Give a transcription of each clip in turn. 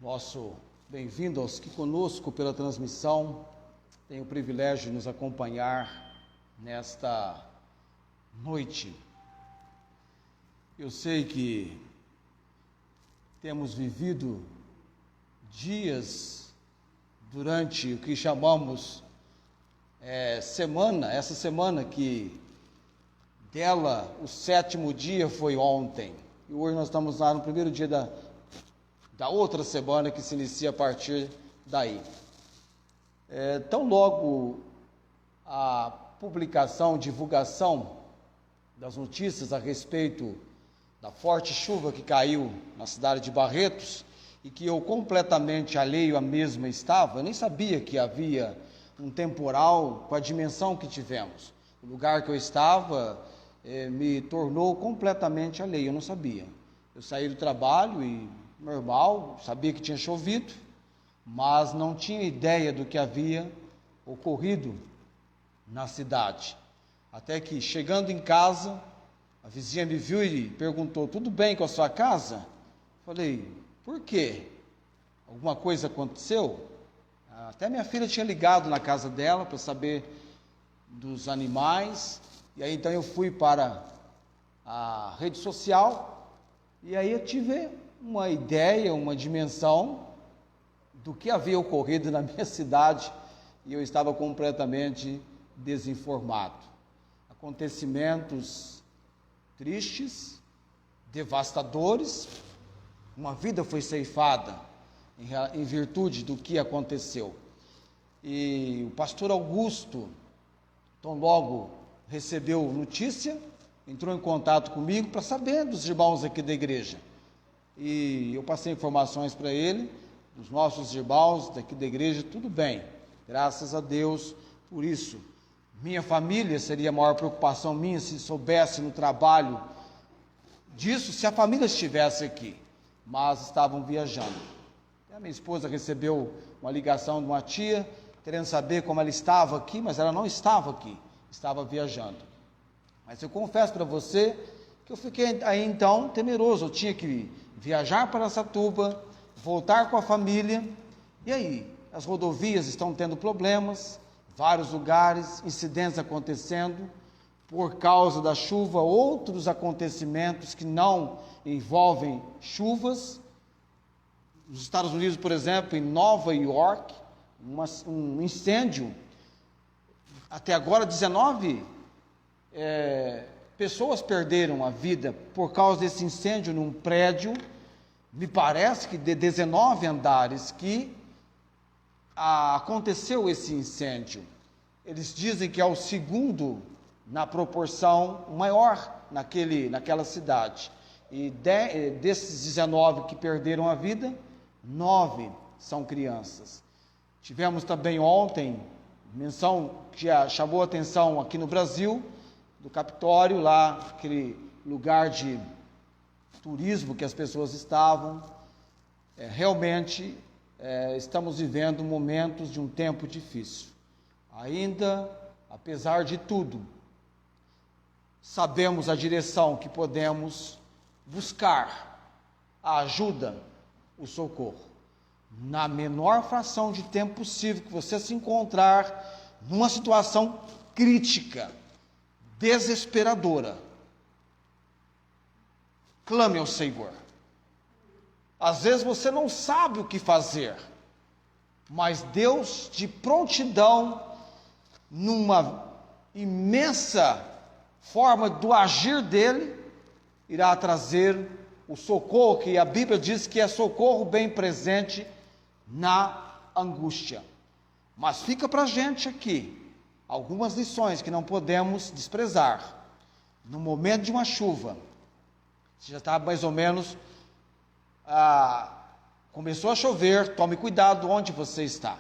Nosso bem-vindo aos que conosco pela transmissão têm o privilégio de nos acompanhar nesta noite. Eu sei que temos vivido dias durante o que chamamos essa semana que dela o 7º dia foi ontem. E hoje nós estamos lá no primeiro dia da outra semana que se inicia a partir daí. Tão logo a publicação, divulgação das notícias a respeito da forte chuva que caiu na cidade de Barretos e que eu completamente alheio à mesma estava, eu nem sabia que havia um temporal com a dimensão que tivemos. O lugar que eu estava me tornou completamente alheio, eu não sabia. Eu saí do trabalho e normal, sabia que tinha chovido, mas não tinha ideia do que havia ocorrido na cidade. Até que, chegando em casa, a vizinha me viu e perguntou: tudo bem com a sua casa? Falei: por quê? Alguma coisa aconteceu? Até minha filha tinha ligado na casa dela para saber dos animais, e aí então eu fui para a rede social, e aí eu tive uma ideia, uma dimensão do que havia ocorrido na minha cidade, e eu estava completamente desinformado. Acontecimentos tristes, devastadores, uma vida foi ceifada em virtude do que aconteceu. E o pastor Augusto, tão logo recebeu notícia, entrou em contato comigo para saber dos irmãos aqui da igreja. E eu passei informações para ele, dos nossos irmãos daqui da igreja, tudo bem, graças a Deus por isso. Minha família seria a maior preocupação minha se soubesse no trabalho disso, se a família estivesse aqui, mas estavam viajando. A minha esposa recebeu uma ligação de uma tia, querendo saber como ela estava aqui, mas ela não estava aqui, estava viajando. Mas eu confesso para você que eu fiquei aí então temeroso, eu tinha que viajar para Araçatuba, voltar com a família, e aí? As rodovias estão tendo problemas, vários lugares, incidentes acontecendo, por causa da chuva, outros acontecimentos que não envolvem chuvas. Nos Estados Unidos, por exemplo, em Nova York, um incêndio, até agora 19 pessoas perderam a vida por causa desse incêndio num prédio, me parece que de 19 andares que aconteceu esse incêndio. Eles dizem que é o segundo na proporção maior naquela cidade. E desses 19 que perderam a vida, 9 são crianças. Tivemos também ontem menção que chamou a atenção aqui no Brasil, do Capitólio, lá, aquele lugar de turismo que as pessoas estavam. Realmente estamos vivendo momentos de um tempo difícil. Ainda, apesar de tudo, sabemos a direção que podemos buscar, a ajuda, o socorro. Na menor fração de tempo possível que você se encontrar numa situação crítica, desesperadora, clame ao Senhor. Às vezes você não sabe o que fazer, mas Deus, de prontidão, numa imensa forma do agir dele, irá trazer o socorro, que a Bíblia diz que é socorro bem presente na angústia. Mas fica para a gente aqui algumas lições que não podemos desprezar. No momento de uma chuva, você já está mais ou menos, começou a chover, tome cuidado onde você está.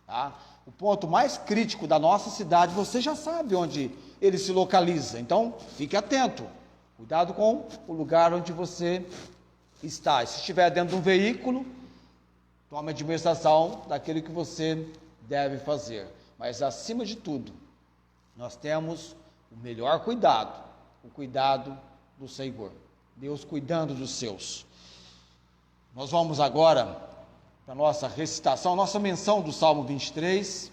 Tá? O ponto mais crítico da nossa cidade, você já sabe onde ele se localiza, então fique atento. Cuidado com o lugar onde você está. E se estiver dentro de um veículo, tome a administração daquilo que você deve fazer. Mas, acima de tudo, nós temos o melhor cuidado, o cuidado do Senhor. Deus cuidando dos seus. Nós vamos agora para a nossa recitação, nossa menção do Salmo 23.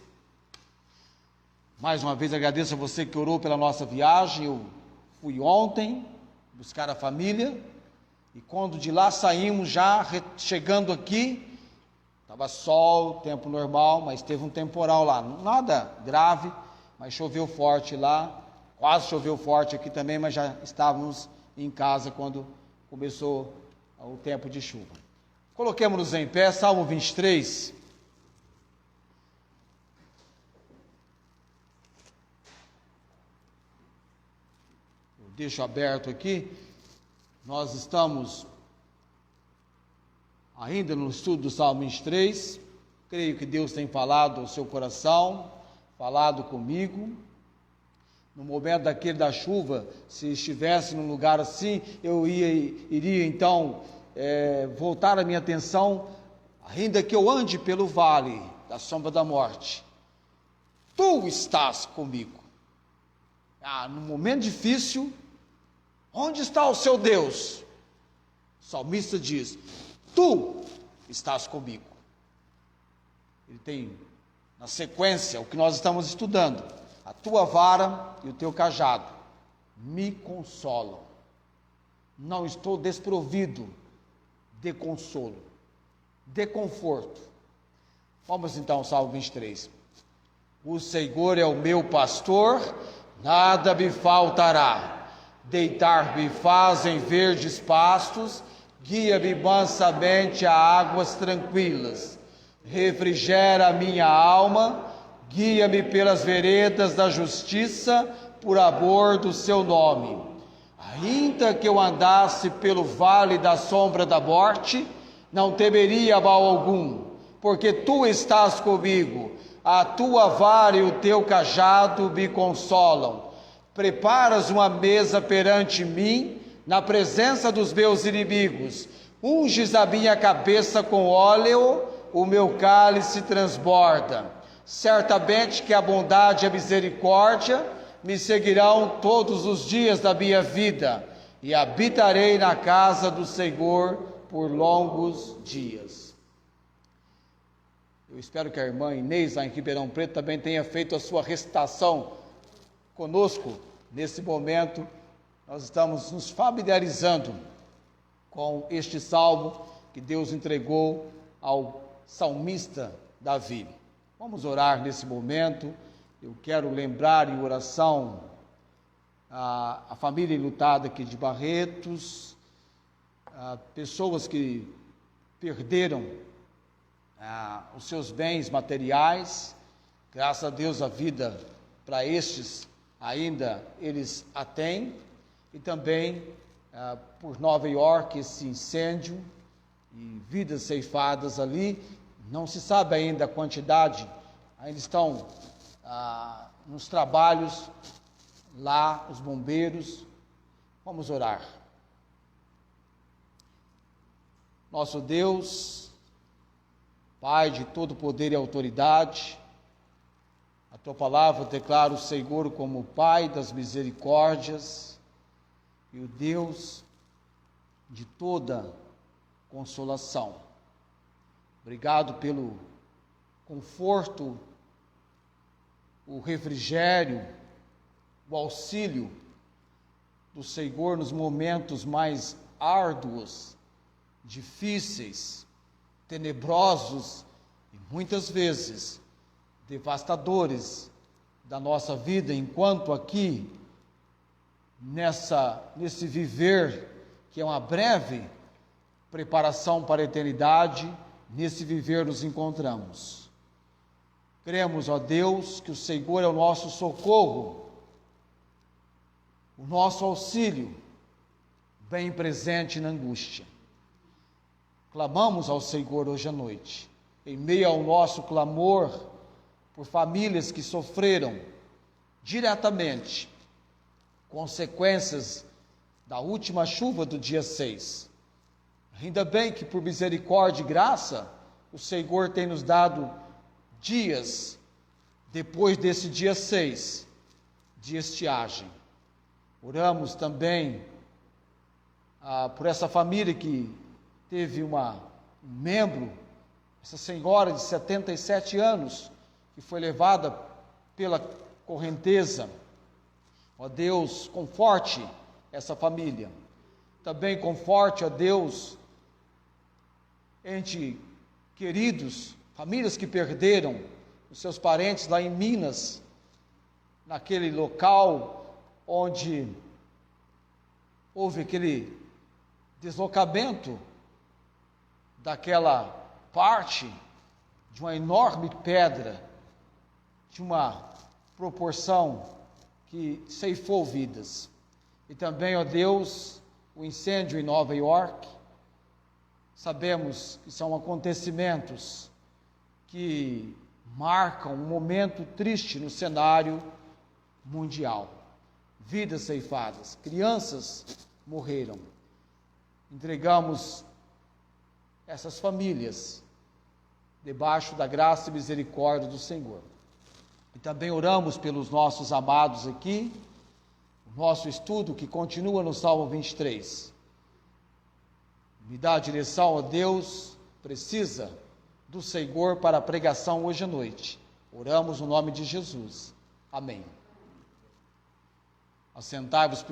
Mais uma vez agradeço a você que orou pela nossa viagem. Eu fui ontem buscar a família e quando de lá saímos, já chegando aqui, estava sol, tempo normal, mas teve um temporal lá, nada grave, mas choveu forte lá, quase choveu forte aqui também, mas já estávamos em casa quando começou o tempo de chuva. Coloquemos-nos em pé, Salmo 23. Eu deixo aberto aqui. Nós estamos ainda no estudo do Salmo 23. Creio que Deus tem falado ao seu coração, falado comigo. No momento daquele da chuva, se estivesse num lugar assim, eu iria então voltar a minha atenção, ainda que eu ande pelo vale da sombra da morte, tu estás comigo. No momento difícil, onde está o seu Deus? O salmista diz, tu estás comigo. Ele tem na sequência o que nós estamos estudando. A tua vara e o teu cajado me consolam. Não estou desprovido de consolo, de conforto. Vamos então ao Salmo 23. O Senhor é o meu pastor, nada me faltará. Deitar-me faz em verdes pastos, guia-me mansamente a águas tranquilas. Refrigera a minha alma, guia-me pelas veredas da justiça, por amor do seu nome. Ainda que eu andasse pelo vale da sombra da morte, não temeria mal algum, porque tu estás comigo, a tua vara e o teu cajado me consolam. Preparas uma mesa perante mim, na presença dos meus inimigos, unges a minha cabeça com óleo, o meu cálice transborda. Certamente que a bondade e a misericórdia me seguirão todos os dias da minha vida, e habitarei na casa do Senhor por longos dias. Eu espero que a irmã Inês, lá em Ribeirão Preto, também tenha feito a sua recitação conosco. Nesse momento, nós estamos nos familiarizando com este salmo que Deus entregou ao salmista Davi. Vamos orar nesse momento. Eu quero lembrar em oração a família enlutada aqui de Barretos, pessoas que perderam os seus bens materiais. Graças a Deus a vida para estes ainda eles a têm. E também por Nova York esse incêndio e vidas ceifadas ali. Não se sabe ainda a quantidade, ainda estão nos trabalhos lá, os bombeiros. Vamos orar. Nosso Deus, Pai de todo poder e autoridade, a Tua palavra declara o Senhor como o Pai das misericórdias e o Deus de toda consolação. Obrigado pelo conforto, o refrigério, o auxílio do Senhor nos momentos mais árduos, difíceis, tenebrosos e muitas vezes devastadores da nossa vida, enquanto aqui, nesse viver, que é uma breve preparação para a eternidade, nesse viver nos encontramos. Cremos, ó Deus, que o Senhor é o nosso socorro, o nosso auxílio, bem presente na angústia. Clamamos ao Senhor hoje à noite, em meio ao nosso clamor por famílias que sofreram diretamente consequências da última chuva do dia 6. Ainda bem que por misericórdia e graça, o Senhor tem nos dado dias depois desse dia 6 de estiagem. Oramos também por essa família que teve um membro essa senhora de 77 anos, que foi levada pela correnteza. Ó Deus, conforte essa família. Também conforte, ó Deus, ente queridos, famílias que perderam os seus parentes lá em Minas, naquele local onde houve aquele deslocamento daquela parte de uma enorme pedra, de uma proporção que ceifou vidas. E também, ó Deus, o incêndio em Nova York. Sabemos que são acontecimentos que marcam um momento triste no cenário mundial. Vidas ceifadas, crianças morreram. Entregamos essas famílias debaixo da graça e misericórdia do Senhor. E também oramos pelos nossos amados aqui, o nosso estudo que continua no Salmo 23. Me dá a direção, ó Deus, precisa do Senhor para a pregação hoje à noite. Oramos no nome de Jesus. Amém. Assentai-vos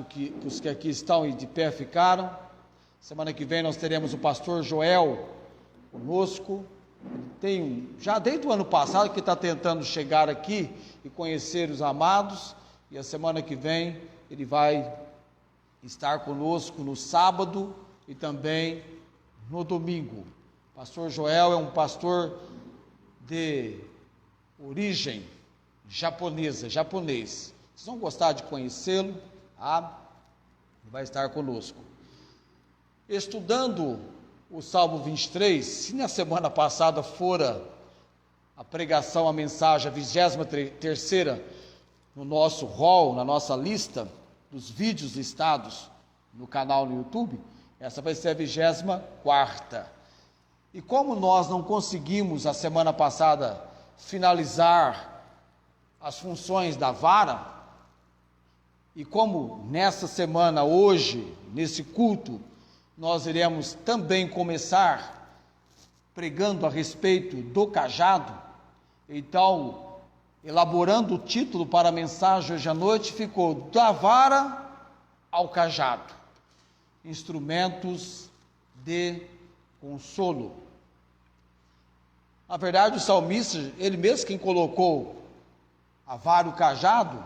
os que aqui estão e de pé ficaram. Semana que vem nós teremos o pastor Joel conosco. Já desde o ano passado que está tentando chegar aqui e conhecer os amados. E a semana que vem ele vai estar conosco no sábado e também no domingo. Pastor Joel é um pastor de origem japonês. Vocês vão gostar de conhecê-lo, tá? Ele vai estar conosco. Estudando o Salmo 23, se na semana passada fora a pregação, a mensagem, a 23ª no nosso hall, na nossa lista dos vídeos listados no canal no YouTube, essa vai ser a 24ª. E como nós não conseguimos a semana passada finalizar as funções da vara, e como nessa semana, hoje, nesse culto, nós iremos também começar pregando a respeito do cajado, então, elaborando o título para a mensagem hoje à noite, ficou da vara ao cajado, instrumentos de consolo. Na verdade, o salmista, ele mesmo quem colocou a vara e o cajado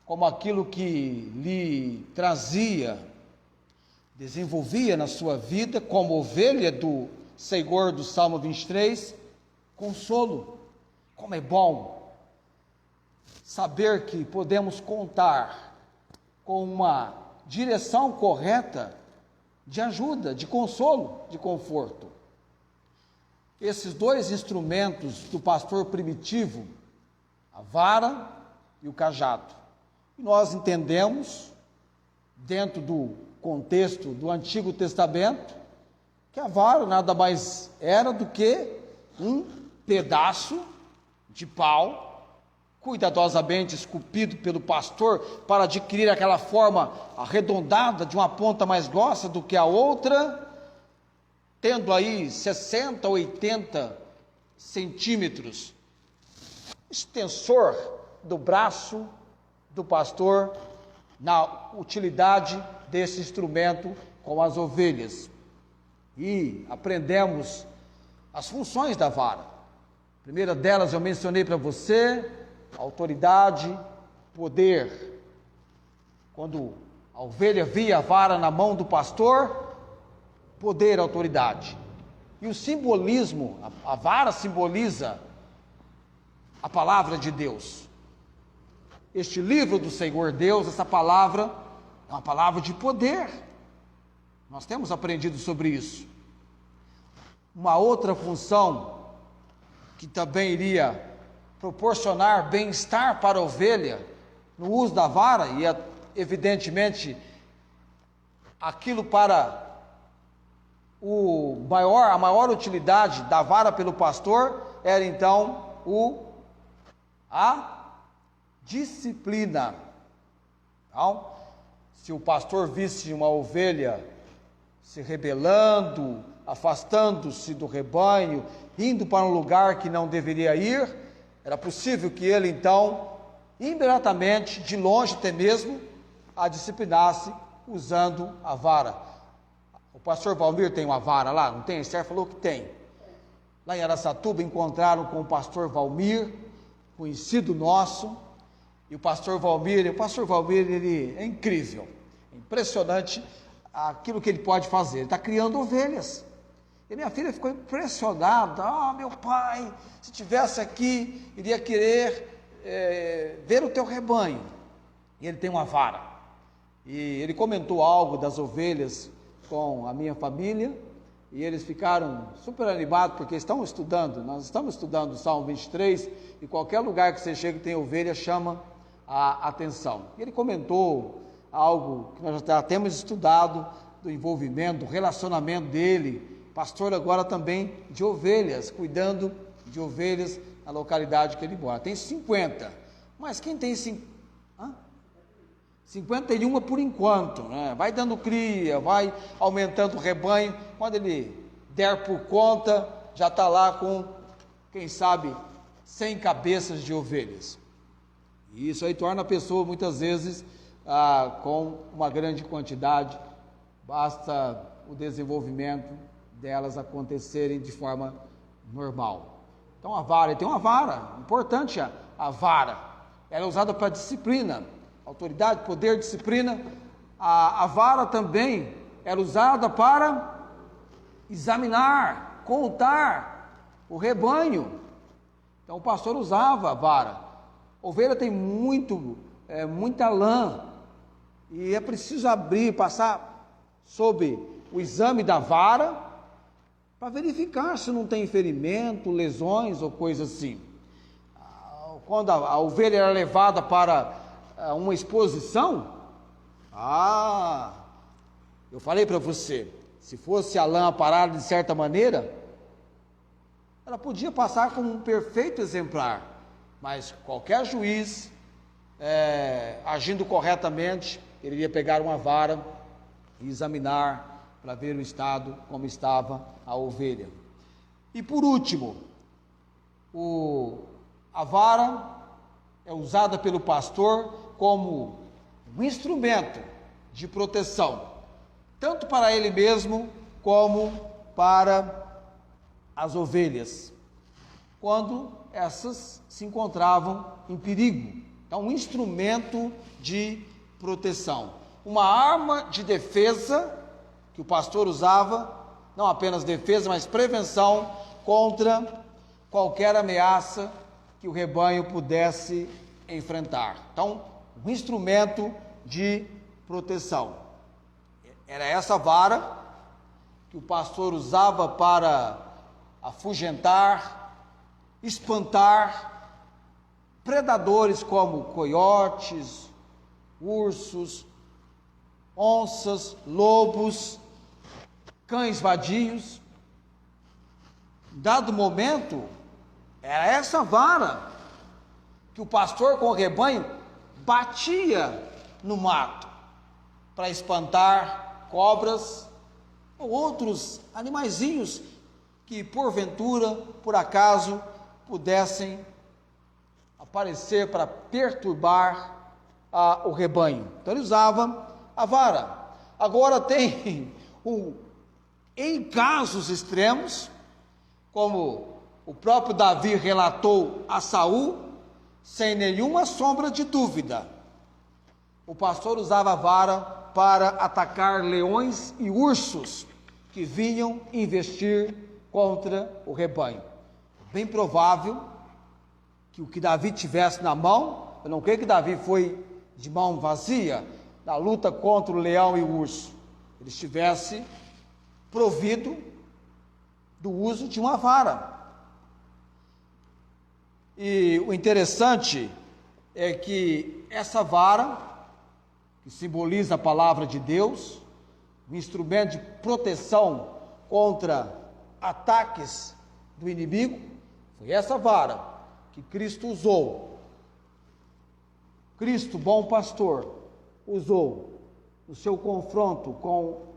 como aquilo que lhe trazia, desenvolvia na sua vida, como ovelha do Senhor do Salmo 23, consolo. Como é bom saber que podemos contar com uma direção correta de ajuda, de consolo, de conforto. Esses dois instrumentos do pastor primitivo, a vara e o cajado. E nós entendemos, dentro do contexto do Antigo Testamento, que a vara nada mais era do que um pedaço de pau, cuidadosamente esculpido pelo pastor, para adquirir aquela forma arredondada, de uma ponta mais grossa do que a outra, tendo aí 60, 80 centímetros, extensor do braço do pastor, na utilidade desse instrumento com as ovelhas. E aprendemos as funções da vara. A primeira delas eu mencionei para você: autoridade, poder. Quando a ovelha via a vara na mão do pastor, poder, autoridade. E o simbolismo, a vara simboliza a palavra de Deus. Este livro do Senhor Deus, essa palavra, é uma palavra de poder. Nós temos aprendido sobre isso. Uma outra função que também iria proporcionar bem-estar para a ovelha no uso da vara, e evidentemente aquilo para a maior utilidade da vara pelo pastor era então a disciplina. Então, se o pastor visse uma ovelha se rebelando, afastando-se do rebanho, indo para um lugar que não deveria ir, era possível que ele então, imediatamente, de longe até mesmo, a disciplinasse usando a vara. O pastor Valmir tem uma vara lá, não tem? A Esther falou que tem. Lá em Araçatuba encontraram com o pastor Valmir, conhecido nosso, e o pastor Valmir, ele é incrível, impressionante aquilo que ele pode fazer. Ele está criando ovelhas. E minha filha ficou impressionada. Meu pai, se estivesse aqui, iria querer ver o teu rebanho. E ele tem uma vara. E ele comentou algo das ovelhas com a minha família, e eles ficaram super animados, porque estão estudando, nós estamos estudando o Salmo 23, e qualquer lugar que você chega e tem ovelha, chama a atenção. E ele comentou algo que nós já temos estudado, do envolvimento, do relacionamento dele, pastor agora também de ovelhas, cuidando de ovelhas na localidade que ele mora. Tem 50, mas quem tem 51 por enquanto, né? Vai dando cria, vai aumentando o rebanho, quando ele der por conta, já está lá com, quem sabe, 100 cabeças de ovelhas. E isso aí torna a pessoa, muitas vezes, com uma grande quantidade, basta o desenvolvimento delas acontecerem de forma normal. Então a vara, ele tem uma vara, importante a vara, ela é usada para disciplina, autoridade, poder, disciplina. A vara também era usada para examinar, contar o rebanho. Então o pastor usava a vara. Ovelha tem muita lã, e é preciso abrir, passar sob o exame da vara, para verificar se não tem ferimento, lesões ou coisa assim. Quando a ovelha era levada para uma exposição, eu falei para você, se fosse a lã parada de certa maneira, ela podia passar como um perfeito exemplar, mas qualquer juiz, agindo corretamente, ele iria pegar uma vara e examinar para ver o estado, como estava a ovelha. E por último, a vara é usada pelo pastor como um instrumento de proteção, tanto para ele mesmo, como para as ovelhas, quando essas se encontravam em perigo. Então, um instrumento de proteção, uma arma de defesa que o pastor usava, não apenas defesa, mas prevenção contra qualquer ameaça que o rebanho pudesse enfrentar. Então, um instrumento de proteção. Era essa vara que o pastor usava para afugentar, espantar predadores como coiotes, ursos, onças, lobos, cães vadios. Dado momento, era essa vara que o pastor com o rebanho batia no mato para espantar cobras ou outros animaizinhos que porventura, por acaso, pudessem aparecer para perturbar o rebanho. Então ele usava a vara. Agora tem em casos extremos, como o próprio Davi relatou a Saul, sem nenhuma sombra de dúvida, o pastor usava a vara para atacar leões e ursos que vinham investir contra o rebanho. Bem provável que o que Davi tivesse na mão, eu não creio que Davi foi de mão vazia na luta contra o leão e o urso, ele estivesse provido do uso de uma vara. E o interessante é que essa vara, que simboliza a palavra de Deus, um instrumento de proteção contra ataques do inimigo, foi essa vara que Cristo usou. Cristo, bom pastor, usou no seu confronto com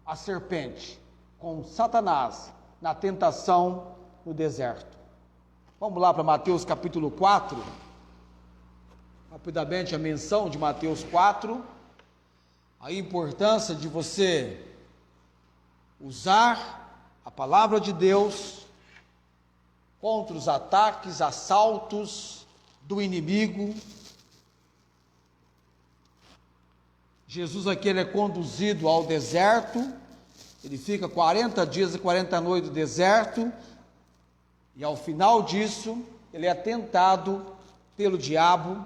a serpente, com Satanás na tentação no deserto. Vamos lá para Mateus capítulo 4. Rapidamente a menção de Mateus 4. A importância de você usar a palavra de Deus contra os ataques, assaltos do inimigo. Jesus aqui ele é conduzido ao deserto, ele fica 40 dias e 40 noites no deserto, e ao final disso, ele é tentado pelo diabo.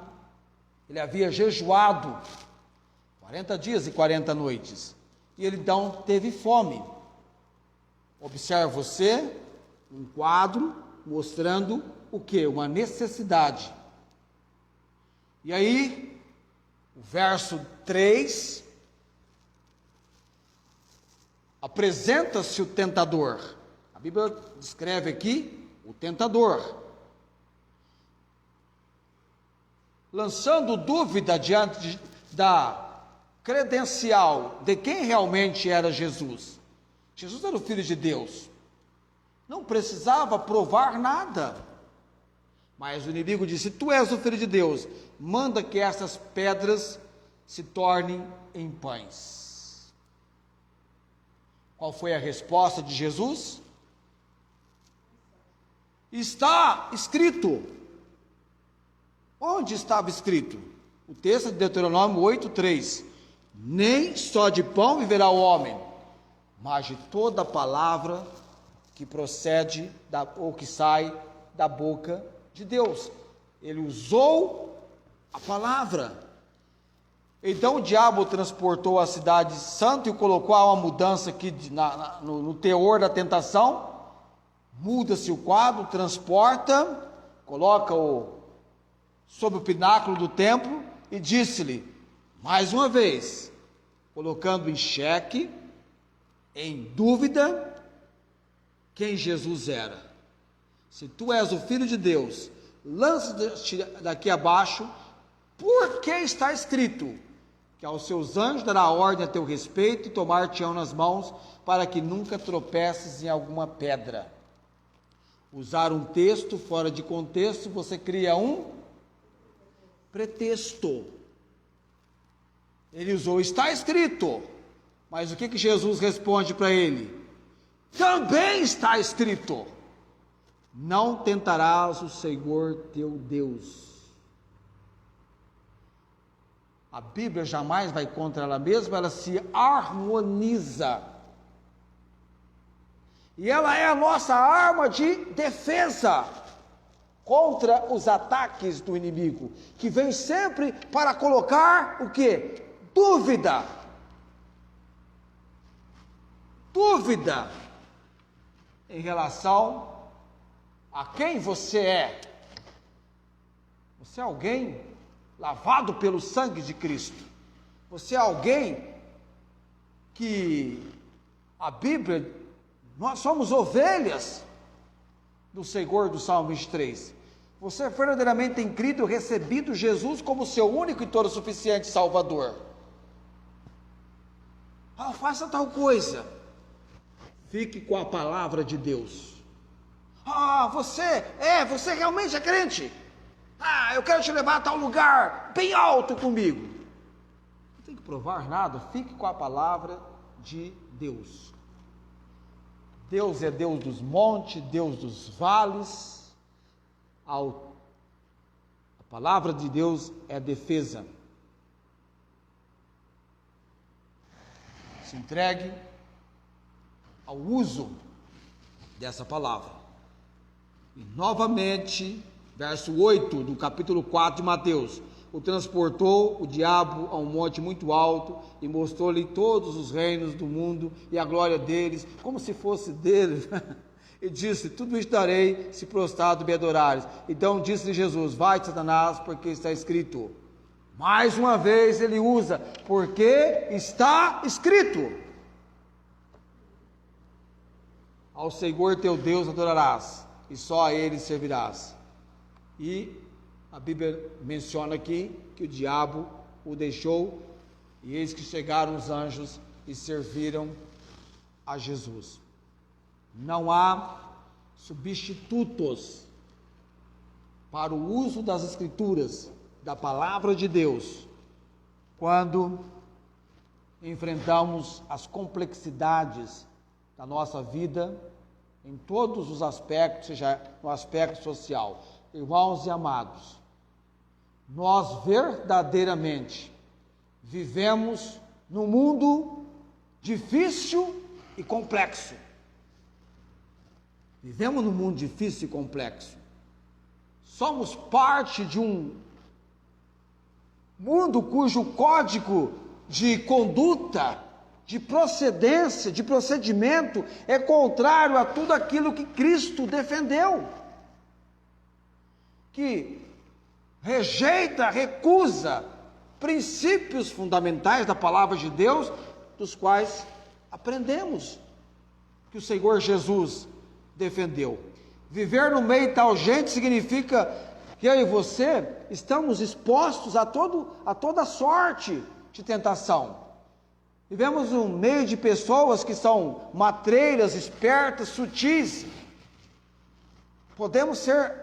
Ele havia jejuado 40 dias e 40 noites, e ele então teve fome. Observe você, um quadro mostrando o que? Uma necessidade. E aí, o verso 3, apresenta-se o tentador. A Bíblia descreve aqui o tentador, lançando dúvida diante da credencial de quem realmente era Jesus. Jesus era o Filho de Deus, não precisava provar nada, mas o inimigo disse: tu és o Filho de Deus, manda que essas pedras se tornem em pães. Qual foi a resposta de Jesus? Está escrito. Onde estava escrito? O texto de Deuteronômio 8:3. Nem só de pão viverá o homem, mas de toda palavra que procede ou que sai da boca de Deus. Ele usou a palavra. Então o diabo transportou a cidade santa e colocou a uma mudança aqui no teor da tentação. Muda-se o quadro, transporta, coloca-o sobre o pináculo do templo e disse-lhe, mais uma vez, colocando em xeque, em dúvida, quem Jesus era. Se tu és o Filho de Deus, lança-te daqui abaixo, porque está escrito que aos seus anjos dará ordem a teu respeito e tomar-te-ão nas mãos, para que nunca tropeces em alguma pedra. Usar um texto fora de contexto, você cria um pretexto. Ele usou, está escrito, mas o que Jesus responde para ele? Também está escrito, não tentarás o Senhor teu Deus. A Bíblia jamais vai contra ela mesma, ela se harmoniza. E ela é a nossa arma de defesa contra os ataques do inimigo, que vem sempre para colocar o quê? Dúvida. Dúvida em relação a quem você é. Você é alguém lavado pelo sangue de Cristo. Você é alguém que a Bíblia, nós somos ovelhas do Senhor, do Salmo 23. Você verdadeiramente tem crido e recebido Jesus como seu único e todo suficiente Salvador. Faça tal coisa. Fique com a palavra de Deus. Você realmente é crente? Eu quero te levar a tal lugar bem alto comigo. Não tem que provar nada, fique com a palavra de Deus. Deus é Deus dos montes, Deus dos vales. A palavra de Deus é defesa. Se entregue ao uso dessa palavra. E novamente, verso 8 do capítulo 4 de Mateus: o transportou o diabo a um monte muito alto e mostrou-lhe todos os reinos do mundo e a glória deles, como se fosse deles. E disse: tudo isto darei, se prostrado me adorares. Então disse-lhe Jesus: vai, Satanás, porque está escrito. Mais uma vez ele usa, porque está escrito. Ao Senhor teu Deus adorarás, e só a ele servirás. E a Bíblia menciona aqui que o diabo o deixou, e eis que chegaram os anjos e serviram a Jesus. Não há substitutos para o uso das Escrituras, da Palavra de Deus, quando enfrentamos as complexidades da nossa vida, em todos os aspectos, seja no aspecto social. Irmãos e amados, nós verdadeiramente vivemos num mundo difícil e complexo. Vivemos num mundo difícil e complexo. Somos parte de um mundo cujo código de conduta, de procedência, de procedimento é contrário a tudo aquilo que Cristo defendeu, que rejeita, recusa princípios fundamentais da palavra de Deus, dos quais aprendemos que o Senhor Jesus defendeu. Viver no meio de tal gente significa que eu e você estamos expostos a toda sorte de tentação. Vivemos no meio de pessoas que são matreiras, espertas, sutis. Podemos ser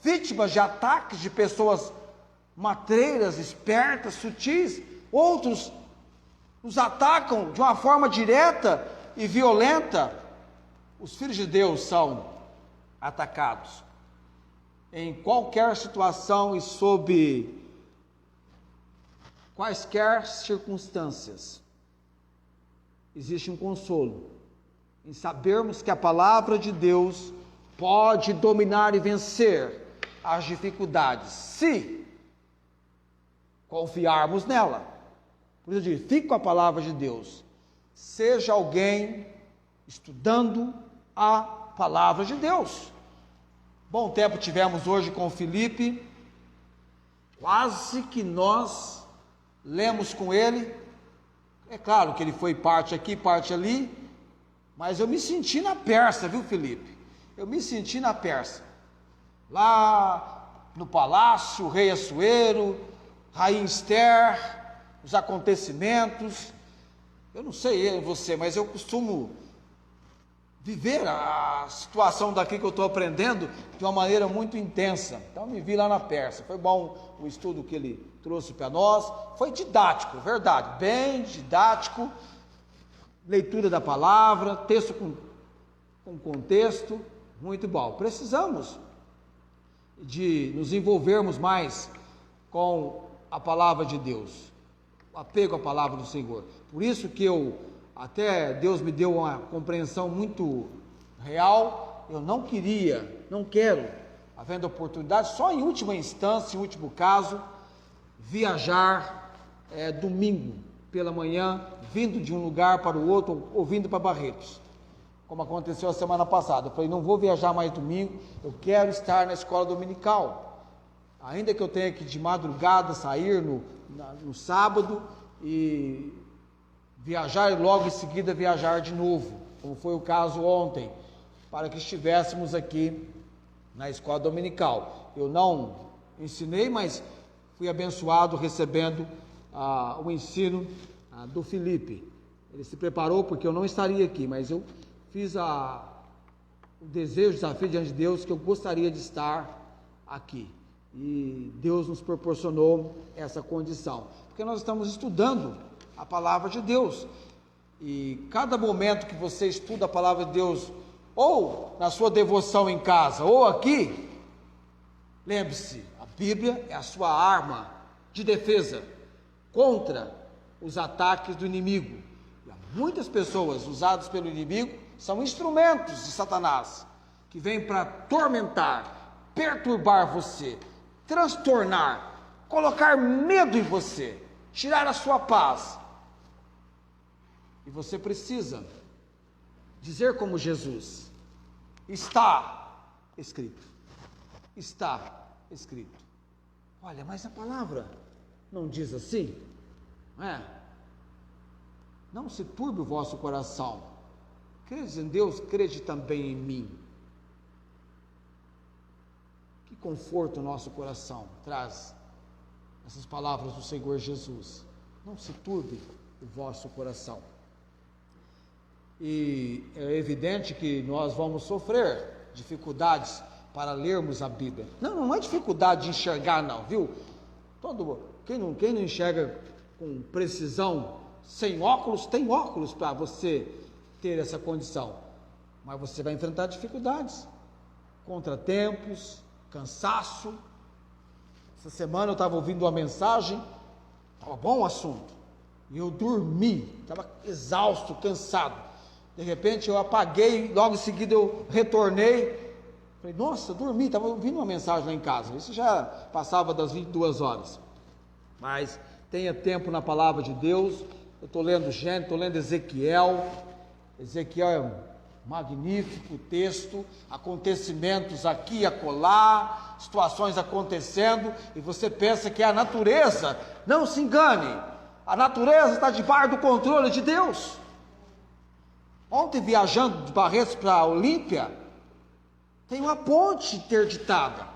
vítimas de ataques de pessoas matreiras, espertas, sutis. Outros nos atacam de uma forma direta e violenta. Os filhos de Deus são atacados em qualquer situação e sob quaisquer circunstâncias. Existe um consolo em sabermos que a palavra de Deus pode dominar e vencer as dificuldades, se confiarmos nela. Por isso eu digo, fique com a palavra de Deus. Seja alguém estudando a palavra de Deus. Bom tempo tivemos hoje com o Felipe, quase que nós lemos com ele. É claro que ele foi parte aqui, parte ali, mas eu me senti na Pérsia, viu, Felipe? Eu me senti na Pérsia. Lá no palácio, o rei Assuero, rainha Esther, os acontecimentos. Eu não sei você, mas eu costumo viver a situação daqui que eu estou aprendendo de uma maneira muito intensa. Então me vi lá na Pérsia. Foi bom o estudo que ele trouxe para nós. Foi didático, verdade, bem didático. Leitura da palavra, texto com contexto, muito bom. Precisamos de nos envolvermos mais com a palavra de Deus, o apego à palavra do Senhor. Por isso que até Deus me deu uma compreensão muito real. Eu não quero, havendo oportunidade, só em última instância, em último caso, viajar domingo pela manhã, vindo de um lugar para o outro, ou vindo para Barretos, como aconteceu a semana passada. Eu falei, não vou viajar mais domingo, eu quero estar na escola dominical, ainda que eu tenha que de madrugada sair no sábado e viajar e logo em seguida viajar de novo, como foi o caso ontem, para que estivéssemos aqui na escola dominical. Eu não ensinei, mas fui abençoado recebendo o ensino do Felipe. Ele se preparou porque eu não estaria aqui, mas eu fiz o desejo, o desafio diante de Deus, que eu gostaria de estar aqui. E Deus nos proporcionou essa condição, porque nós estamos estudando a palavra de Deus, e cada momento que você estuda a palavra de Deus, ou na sua devoção em casa, ou aqui, lembre-se, a Bíblia é a sua arma de defesa contra os ataques do inimigo. E há muitas pessoas usadas pelo inimigo, são instrumentos de Satanás, que vêm para atormentar, perturbar você, transtornar, colocar medo em você, tirar a sua paz. E você precisa dizer como Jesus: está escrito. Está escrito. Olha, mas a palavra não diz assim? Não é? Não se turbe o vosso coração. Credes em Deus, crede também em mim. Que conforto o nosso coração traz essas palavras do Senhor Jesus. Não se turbe o vosso coração. E é evidente que nós vamos sofrer dificuldades para lermos a Bíblia. Não é dificuldade de enxergar não, viu? Quem não enxerga com precisão, sem óculos, tem óculos para você ter essa condição. Mas você vai enfrentar dificuldades, contratempos, cansaço. Essa semana eu estava ouvindo uma mensagem, estava bom o assunto, e eu dormi, estava exausto, cansado. De repente eu apaguei, logo em seguida eu retornei. Falei, nossa, eu dormi, estava ouvindo uma mensagem lá em casa. Isso já passava das 22 horas. Mas tenha tempo na palavra de Deus. Eu estou lendo Gênesis, estou lendo Ezequiel. Ezequiel é um magnífico texto, acontecimentos aqui e acolá, situações acontecendo, e você pensa que é a natureza. Não se engane, a natureza está debaixo do controle de Deus. Ontem, viajando de Barretos para Olímpia, tem uma ponte interditada.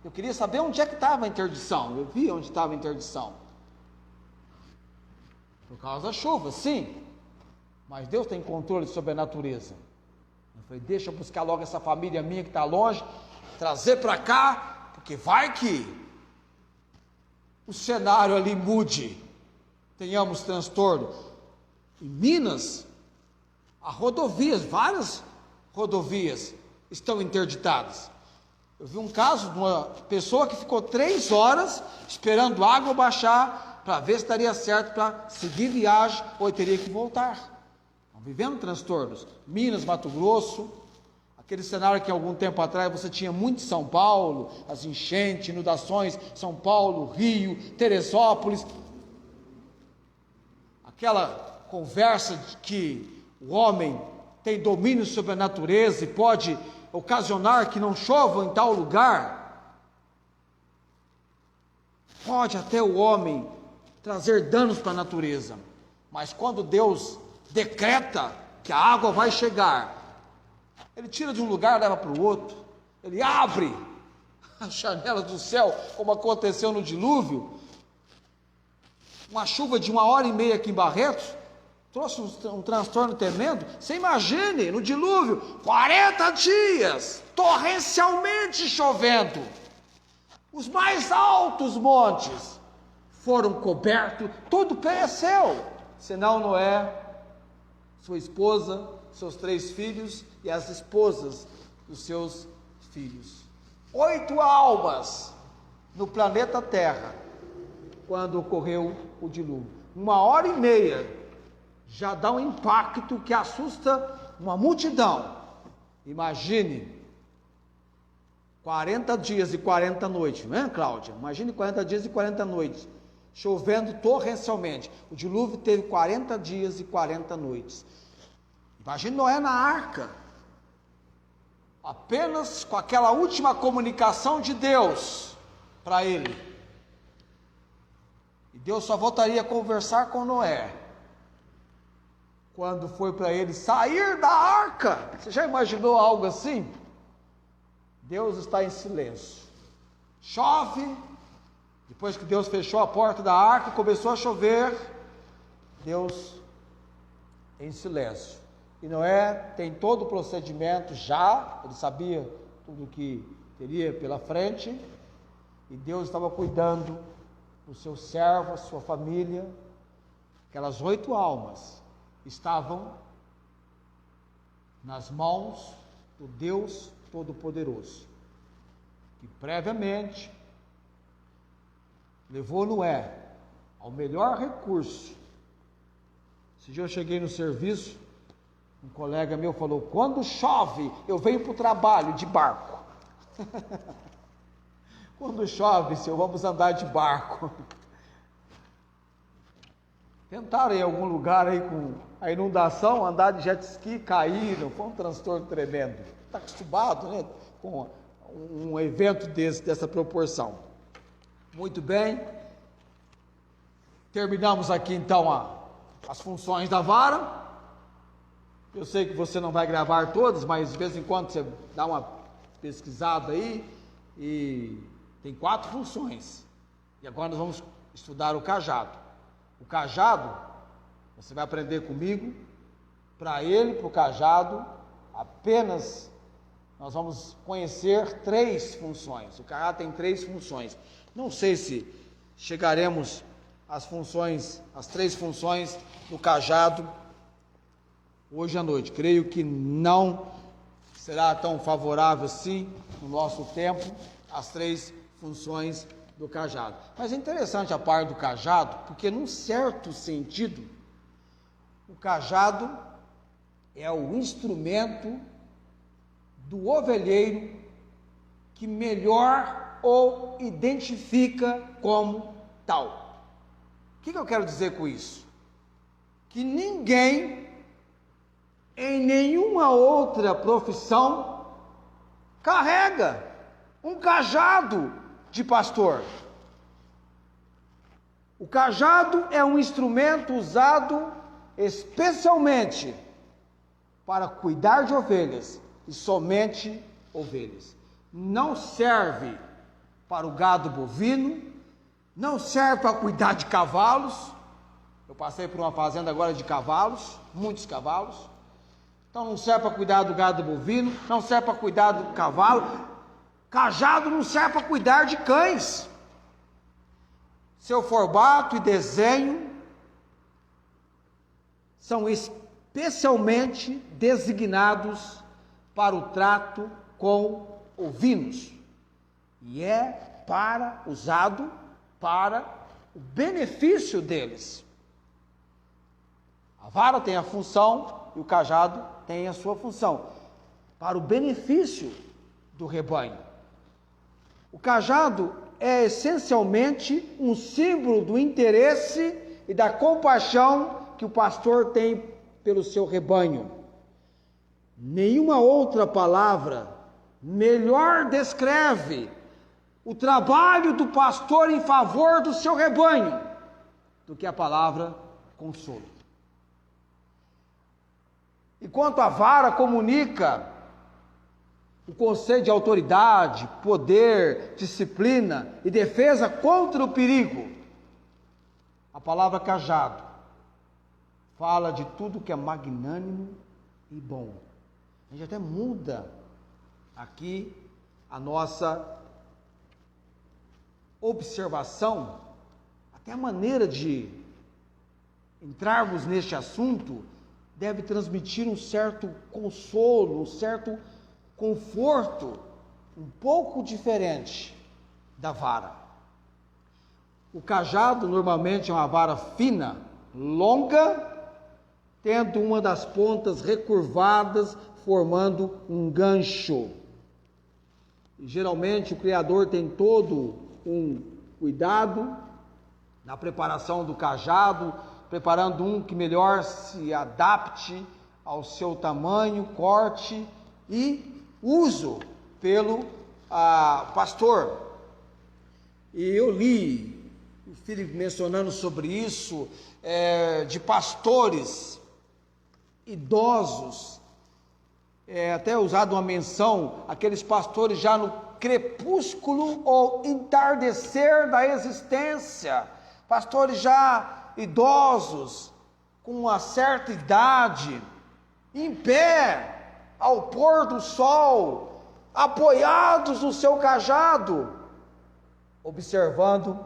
Eu queria saber onde é que estava a interdição. Eu vi onde estava a interdição. Por causa da chuva, sim. Mas Deus tem controle sobre a natureza. Eu falei, deixa eu buscar logo essa família minha que está longe, trazer para cá, porque vai que o cenário ali mude, tenhamos transtorno. Em Minas, há rodovias, várias rodovias estão interditadas. Eu vi um caso de uma pessoa que ficou 3 horas esperando a água baixar para ver se daria certo para seguir viagem ou teria que voltar. Estão vivendo transtornos. Minas, Mato Grosso, aquele cenário que algum tempo atrás você tinha muito em São Paulo, as enchentes, inundações, São Paulo, Rio, Teresópolis. Aquela conversa de que o homem tem domínio sobre a natureza e pode ocasionar que não chova em tal lugar. Pode até o homem trazer danos para a natureza, mas quando Deus decreta que a água vai chegar, Ele tira de um lugar e leva para o outro. Ele abre as janelas do céu, como aconteceu no dilúvio. Uma chuva de 1h30 aqui em Barretos trouxe um transtorno tremendo. Você imagine, no dilúvio, 40 dias, torrencialmente chovendo. Os mais altos montes foram cobertos, tudo pereceu. Senão Noé, sua esposa, seus 3 filhos e as esposas dos seus filhos. 8 almas no planeta Terra, quando ocorreu o dilúvio. 1h30 já dá um impacto que assusta uma multidão. Imagine 40 dias e 40 noites, não é, Cláudia? Imagine 40 dias e 40 noites, chovendo torrencialmente. O dilúvio teve 40 dias e 40 noites. Imagine Noé na arca, apenas com aquela última comunicação de Deus para ele. E Deus só voltaria a conversar com Noé quando foi para ele sair da arca. Você já imaginou algo assim? Deus está em silêncio. Chove, depois que Deus fechou a porta da arca, começou a chover, Deus em silêncio. E Noé tem todo o procedimento já, ele sabia tudo o que teria pela frente, e Deus estava cuidando do seu servo, a sua família. Aquelas 8 almas estavam nas mãos do Deus Todo-Poderoso, que previamente levou Noé ao melhor recurso. Esse dia eu cheguei no serviço, um colega meu falou, quando chove eu venho para o trabalho de barco. Quando chove, senhor, vamos andar de barco. Tentaram em algum lugar aí com a inundação, andar de jet ski, caíram, foi um transtorno tremendo. Está acostumado, né, com um evento dessa proporção. Muito bem, terminamos aqui então as funções da vara. Eu sei que você não vai gravar todas, mas de vez em quando você dá uma pesquisada aí, e tem 4 funções. E agora nós vamos estudar o cajado. O cajado, você vai aprender comigo, para ele, para o cajado, apenas nós vamos conhecer 3 funções. O cajado tem 3 funções. Não sei se chegaremos às 3 funções do cajado hoje à noite. Creio que não será tão favorável assim no nosso tempo as 3 funções do cajado. Mas é interessante a parte do cajado, porque num certo sentido, o cajado é o instrumento do ovelheiro que melhor o identifica como tal. O que eu quero dizer com isso? Que ninguém, em nenhuma outra profissão, carrega um cajado de pastor. O cajado é um instrumento usado especialmente para cuidar de ovelhas e somente ovelhas. Não serve para o gado bovino, não serve para cuidar de cavalos. Eu passei por uma fazenda agora de cavalos, muitos cavalos. Então não serve para cuidar do gado bovino, não serve para cuidar do cavalo. Cajado não serve para cuidar de cães. Seu formato e desenho são especialmente designados para o trato com ovinos e é usado para o benefício deles. A vara tem a função e o cajado tem a sua função para o benefício do rebanho. O cajado é essencialmente um símbolo do interesse e da compaixão que o pastor tem pelo seu rebanho. Nenhuma outra palavra melhor descreve o trabalho do pastor em favor do seu rebanho do que a palavra consolo. Enquanto a vara comunica o conceito de autoridade, poder, disciplina e defesa contra o perigo, a palavra cajado fala de tudo que é magnânimo e bom. A gente até muda aqui a nossa observação, até a maneira de entrarmos neste assunto deve transmitir um certo consolo, um certo conforto, um pouco diferente da vara. O cajado normalmente é uma vara fina, longa, tendo uma das pontas recurvadas, formando um gancho. E, geralmente o criador tem todo um cuidado na preparação do cajado, preparando um que melhor se adapte ao seu tamanho, corte e uso pelo pastor. E eu li o Filipe mencionando sobre isso, de pastores idosos, até usado uma menção, aqueles pastores já no crepúsculo ou entardecer da existência, pastores já idosos, com uma certa idade, em pé, ao pôr do sol, apoiados no seu cajado, observando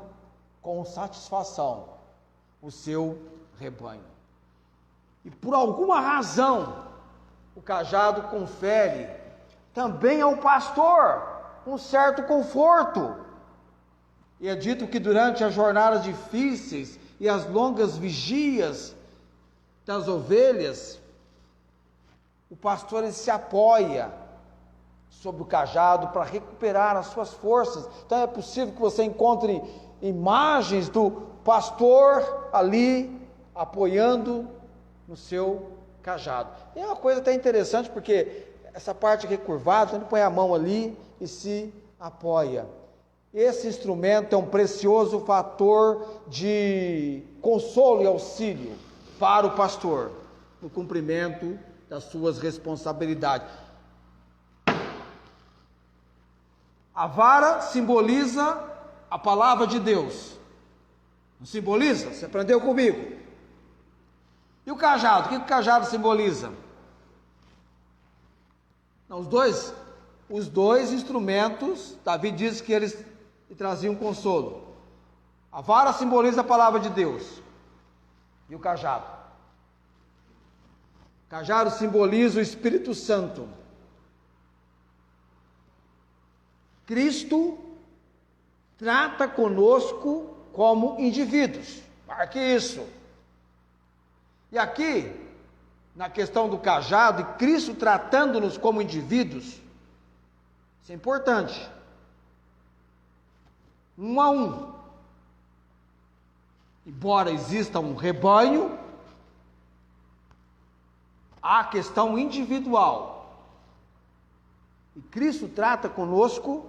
com satisfação o seu rebanho. E por alguma razão, o cajado confere também ao pastor um certo conforto. E é dito que durante as jornadas difíceis e as longas vigias das ovelhas, o pastor ele se apoia sobre o cajado para recuperar as suas forças. Então é possível que você encontre imagens do pastor ali apoiando no seu cajado. E é uma coisa até interessante, porque essa parte recurvada, ele põe a mão ali e se apoia. Esse instrumento é um precioso fator de consolo e auxílio para o pastor no cumprimento das suas responsabilidades. A vara simboliza a palavra de Deus. Não simboliza? Você aprendeu comigo? E o cajado? O que o cajado simboliza? Não, os dois instrumentos, Davi diz que eles traziam consolo. A vara simboliza a palavra de Deus. E o cajado? O cajado simboliza o Espírito Santo. Cristo trata conosco como indivíduos. Marque isso. E aqui, na questão do cajado, e Cristo tratando-nos como indivíduos, isso é importante. Um a um. Embora exista um rebanho, há a questão individual. E Cristo trata conosco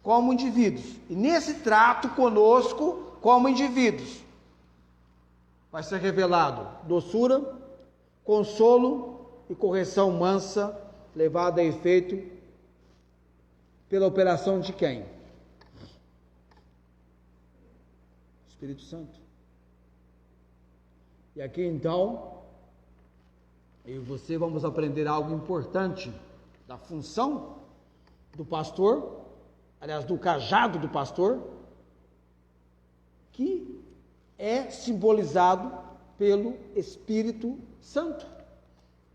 como indivíduos. E nesse trato conosco como indivíduos, vai ser revelado doçura, consolo e correção mansa, levada a efeito pela operação de quem? Espírito Santo. E aqui então, eu e você vamos aprender algo importante da função do pastor, aliás, do cajado do pastor, que é simbolizado pelo Espírito Santo.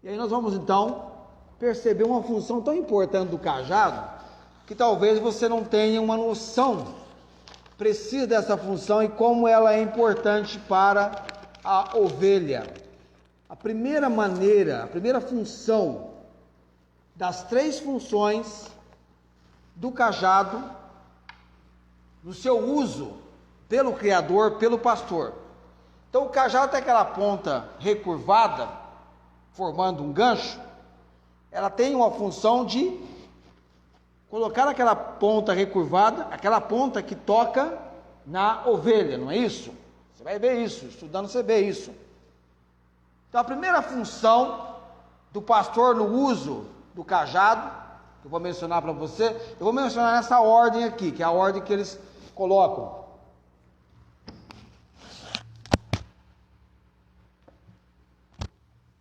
E aí nós vamos então perceber uma função tão importante do cajado, que talvez você não tenha uma noção precisa dessa função e como ela é importante para a ovelha. A primeira função das 3 funções do cajado, no seu uso pelo Criador, pelo pastor. Então o cajado tem aquela ponta recurvada, formando um gancho, ela tem uma função de colocar aquela ponta recurvada, aquela ponta que toca na ovelha, não é isso? Você vai ver isso, estudando você vê isso. Então a primeira função do pastor no uso do cajado, que eu vou mencionar para você, eu vou mencionar nessa ordem aqui, que é a ordem que eles colocam.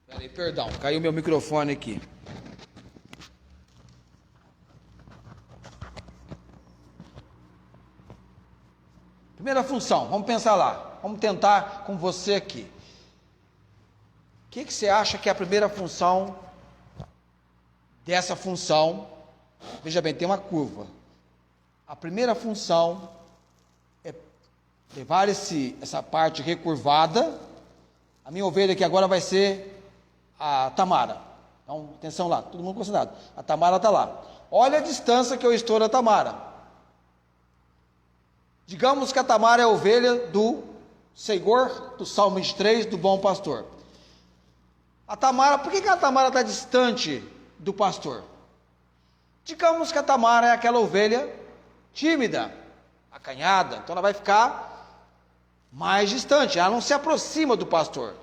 Peraí, perdão, caiu meu microfone aqui. Primeira função, vamos pensar lá, vamos tentar com você aqui. O que você acha que é a primeira função dessa função? Veja bem, tem uma curva. A primeira função é levar essa parte recurvada. A minha ovelha aqui agora vai ser a Tamara. Então, atenção lá, todo mundo concentrado. A Tamara está lá. Olha a distância que eu estou da Tamara. Digamos que a Tamara é a ovelha do Senhor, do Salmo 23, do bom pastor. A Tamara, por que a Tamara está distante do pastor? Digamos que a Tamara é aquela ovelha tímida, acanhada, então ela vai ficar mais distante, ela não se aproxima do pastor.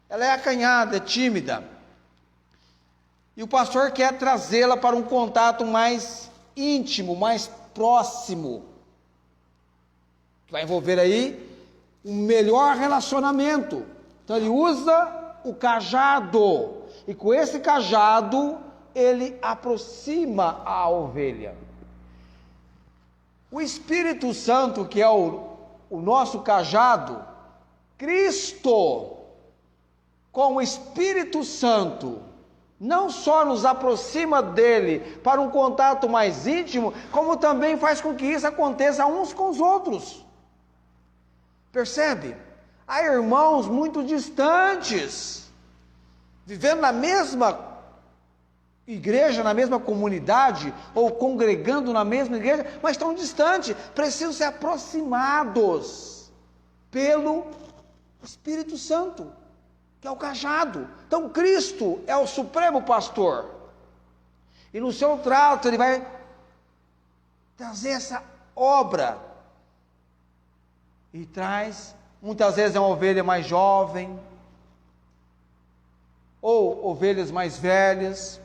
Ela é acanhada, é tímida. E o pastor quer trazê-la para um contato mais íntimo, mais próximo, que vai envolver aí um melhor relacionamento. Então ele usa o cajado, e com esse cajado ele aproxima a ovelha. O Espírito Santo, que é o nosso cajado, Cristo, com o Espírito Santo, não só nos aproxima dele para um contato mais íntimo, como também faz com que isso aconteça uns com os outros. Percebe? Há irmãos muito distantes, vivendo na mesma igreja, na mesma comunidade, ou congregando na mesma igreja, mas estão distantes, precisam ser aproximados pelo Espírito Santo, que é o cajado. Então Cristo é o supremo pastor, e no seu trato ele vai trazer essa obra, e traz, muitas vezes é uma ovelha mais jovem, ou ovelhas mais velhas,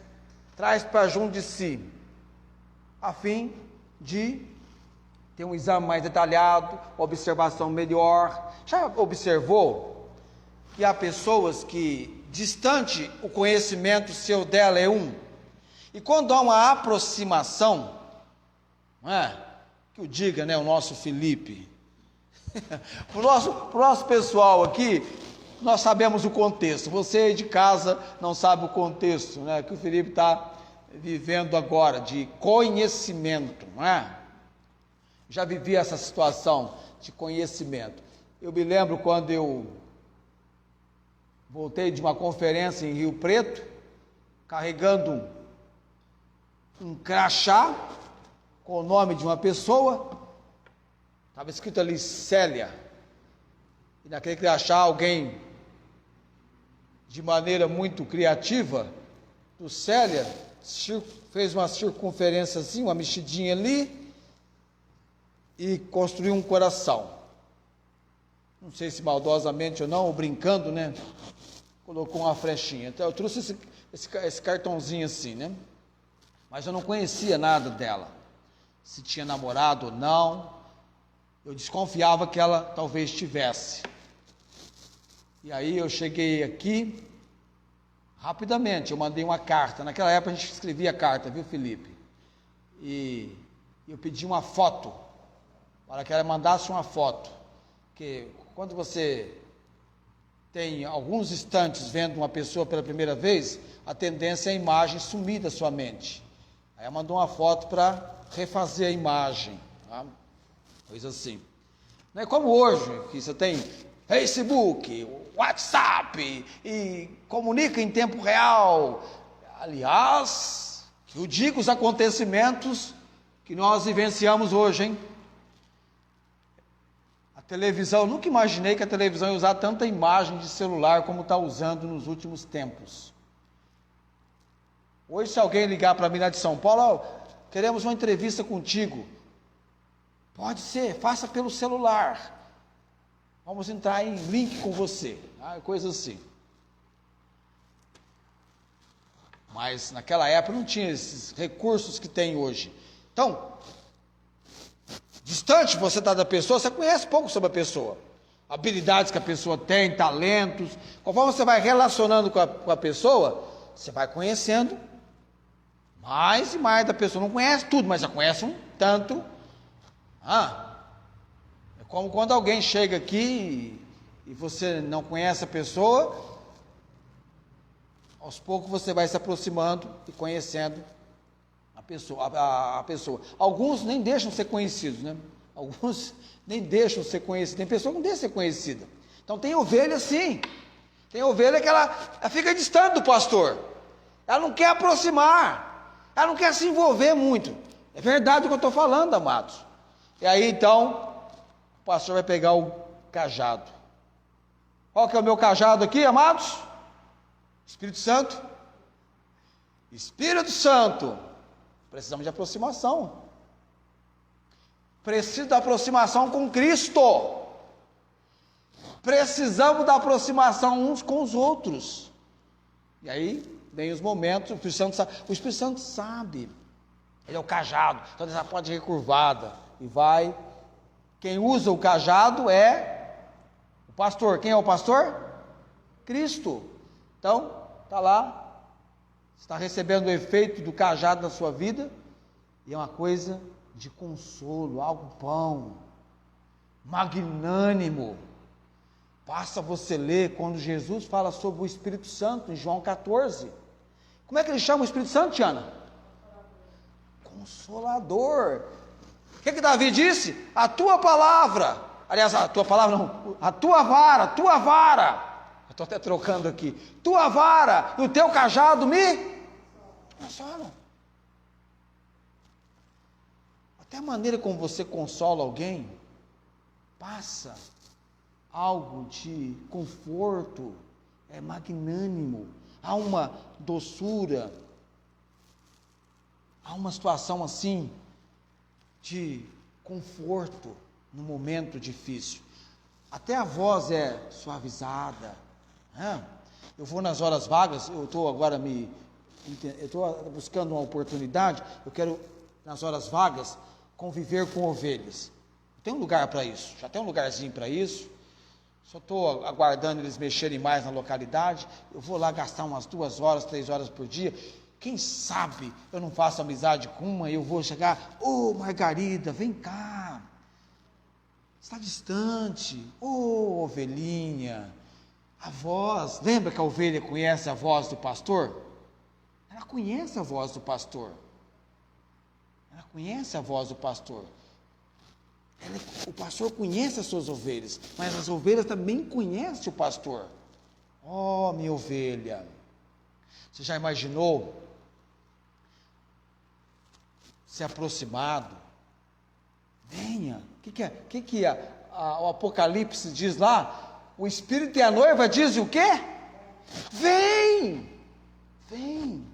traz para junto de si, a fim de ter um exame mais detalhado, observação melhor. Já observou que há pessoas que, distante o conhecimento seu dela é um, e quando há uma aproximação, não é? Que o diga, né, o nosso Felipe, para o nosso pessoal aqui, nós sabemos o contexto, você de casa não sabe o contexto, né, que o Felipe está vivendo agora, de conhecimento, não é? Já vivi essa situação de conhecimento. Eu me lembro quando eu voltei de uma conferência em Rio Preto, carregando um crachá com o nome de uma pessoa, estava escrito ali Célia, e naquele crachá alguém, de maneira muito criativa, do Célia, fez uma circunferência assim, uma mexidinha ali, e construiu um coração. Não sei se maldosamente ou não, ou brincando, né? Colocou uma flechinha. Então eu trouxe esse cartãozinho assim, né? Mas eu não conhecia nada dela. Se tinha namorado ou não. Eu desconfiava que ela talvez tivesse. E aí eu cheguei aqui, rapidamente, eu mandei uma carta. Naquela época a gente escrevia carta, viu, Felipe? E eu pedi uma foto, para que ela mandasse uma foto. Porque quando você tem alguns instantes vendo uma pessoa pela primeira vez, a tendência é a imagem sumir da sua mente. Aí ela mandou uma foto para refazer a imagem, tá? Coisa assim. Não é como hoje, que você tem Facebook, WhatsApp, e comunica em tempo real. Aliás, que eu digo os acontecimentos que nós vivenciamos hoje, hein? A televisão, eu nunca imaginei que a televisão ia usar tanta imagem de celular como está usando nos últimos tempos. Hoje, se alguém ligar para mim lá de São Paulo, queremos uma entrevista contigo. Pode ser, faça pelo celular. Vamos entrar em link com você. Coisa assim. Mas naquela época não tinha esses recursos que tem hoje. Então, distante você está da pessoa, você conhece pouco sobre a pessoa. Habilidades que a pessoa tem, talentos. Conforme você vai relacionando com a pessoa, você vai conhecendo mais e mais da pessoa. Não conhece tudo, mas já conhece um tanto. É como quando alguém chega aqui e você não conhece a pessoa, aos poucos você vai se aproximando e conhecendo a pessoa. Alguns nem deixam ser conhecidos, né? Alguns nem deixam ser conhecidos. Tem pessoa que não deixa ser conhecida. Então tem ovelha sim. Tem ovelha que ela fica distante do pastor. Ela não quer aproximar. Ela não quer se envolver muito. É verdade o que eu estou falando, amados. E aí então, o pastor vai pegar o cajado. Qual que é o meu cajado aqui, amados? Espírito Santo. Espírito Santo. Precisamos de aproximação. Preciso da aproximação com Cristo. Precisamos da aproximação uns com os outros. E aí vem os momentos, o Espírito Santo sabe. Ele é o cajado, então essa ponte recurvada. E vai. Quem usa o cajado é o pastor. Quem é o pastor? Cristo. Então, está lá, está recebendo o efeito do cajado na sua vida, e é uma coisa de consolo, algo bom, magnânimo. Basta você ler quando Jesus fala sobre o Espírito Santo, em João 14. Como é que ele chama o Espírito Santo, Tiana? Consolador. O que Davi disse? A tua palavra, aliás, a tua palavra não, a tua vara, eu estou até trocando aqui, tua vara e o teu cajado me consolam. Até a maneira como você consola alguém, passa algo de conforto, é magnânimo, há uma doçura, há uma situação assim, de conforto no momento difícil. Até a voz é suavizada. Eu vou nas horas vagas, eu estou agora buscando uma oportunidade, eu quero, nas horas vagas, conviver com ovelhas. Tem um lugar para isso, já tem um lugarzinho para isso. só estou aguardando eles mexerem mais na localidade, eu vou lá gastar umas 2 horas, 3 horas por dia, quem sabe eu não faço amizade com uma e eu vou chegar, ô Margarida, vem cá, está distante, ô ovelhinha, a voz, lembra que a ovelha conhece a voz do pastor? Ela conhece a voz do pastor, ela conhece a voz do pastor. O pastor conhece as suas ovelhas, mas as ovelhas também conhecem o pastor. Oh, minha ovelha, você já imaginou se aproximado? Venha. O que o Apocalipse diz lá? O Espírito e a noiva dizem o quê? Vem, vem.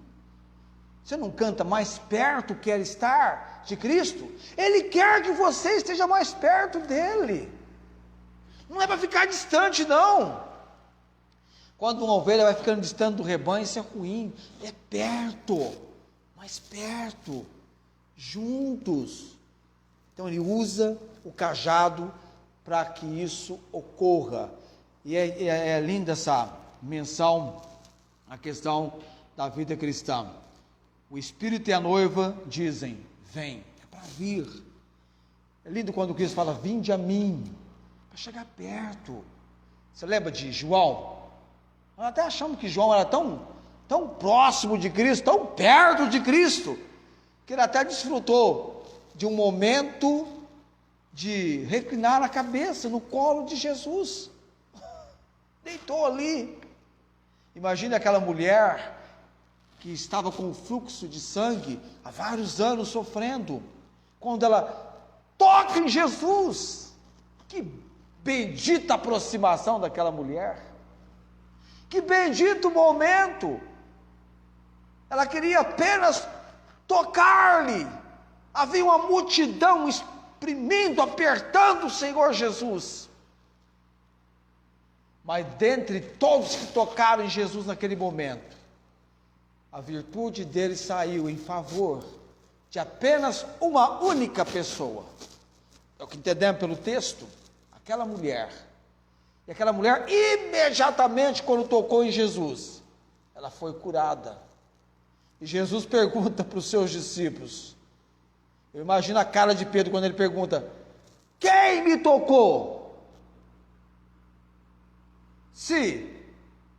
Você não canta mais perto quer estar de Cristo? Ele quer que você esteja mais perto dele. Não é para ficar distante, não. Quando uma ovelha vai ficando distante do rebanho, isso é ruim. É perto, mais perto, juntos. Então ele usa o cajado para que isso ocorra. E é linda essa menção, a questão da vida cristã. O Espírito e a noiva dizem, vem, é para vir. É lindo quando Cristo fala, vinde a mim, para chegar perto. Você lembra de João? Nós até achamos que João era tão próximo de Cristo, tão perto de Cristo, que ele até desfrutou de um momento de reclinar a cabeça no colo de Jesus. Deitou ali. Imagine aquela mulher que estava com fluxo de sangue há vários anos sofrendo, quando ela toca em Jesus, que bendita aproximação daquela mulher, que bendito momento, ela queria apenas tocar-lhe, havia uma multidão exprimindo, apertando o Senhor Jesus, mas dentre todos que tocaram em Jesus naquele momento, a virtude dele saiu em favor de apenas uma única pessoa. É o que entendemos pelo texto, aquela mulher. E aquela mulher, imediatamente quando tocou em Jesus, ela foi curada. E Jesus pergunta para os seus discípulos, eu imagino a cara de Pedro quando ele pergunta, quem me tocou? Se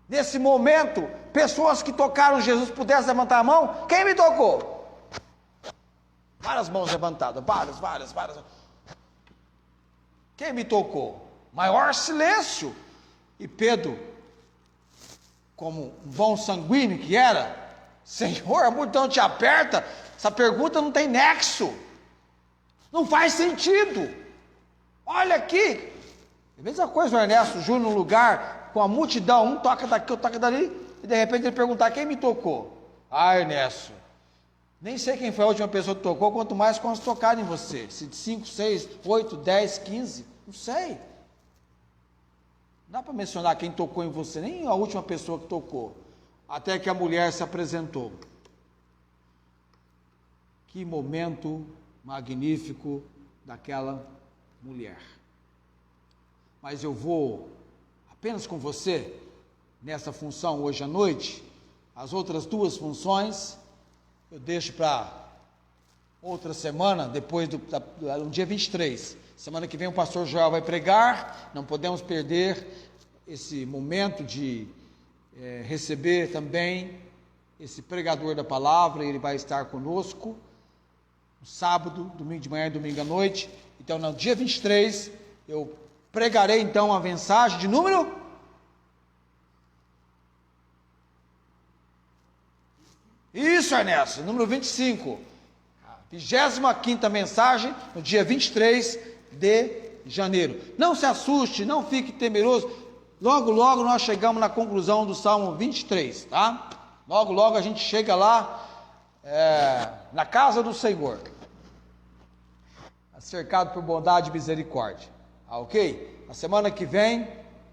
nesse momento, pessoas que tocaram Jesus pudessem levantar a mão, quem me tocou? Várias mãos levantadas, várias. Quem me tocou? Maior silêncio. E Pedro, como um bom sanguíneo que era, Senhor, a multidão te aperta, essa pergunta não tem nexo, não faz sentido. Olha aqui, a mesma coisa o Ernesto Júnior no lugar, com a multidão, um toca daqui, outro toca dali, e de repente ele perguntar, quem me tocou? Ah, Ernesto, nem sei quem foi a última pessoa que tocou, quanto mais quando tocarem em você, se de 5, 6, 8, 10, 15, não sei, não dá para mencionar quem tocou em você, nem a última pessoa que tocou, até que a mulher se apresentou. Que momento magnífico daquela mulher. Mas eu vou apenas com você, nessa função hoje à noite, as outras 2 funções, eu deixo para outra semana, depois no dia 23, semana que vem o pastor Joel vai pregar, não podemos perder esse momento de receber também esse pregador da palavra, ele vai estar conosco, no sábado, domingo de manhã e domingo à noite, então no dia 23, eu pregarei então a mensagem de número 25, a 25ª mensagem, no dia 23 de janeiro. Não se assuste, não fique temeroso, logo nós chegamos na conclusão do Salmo 23, tá? Logo a gente chega lá, na casa do Senhor, cercado por bondade e misericórdia. Ok? Na semana que vem,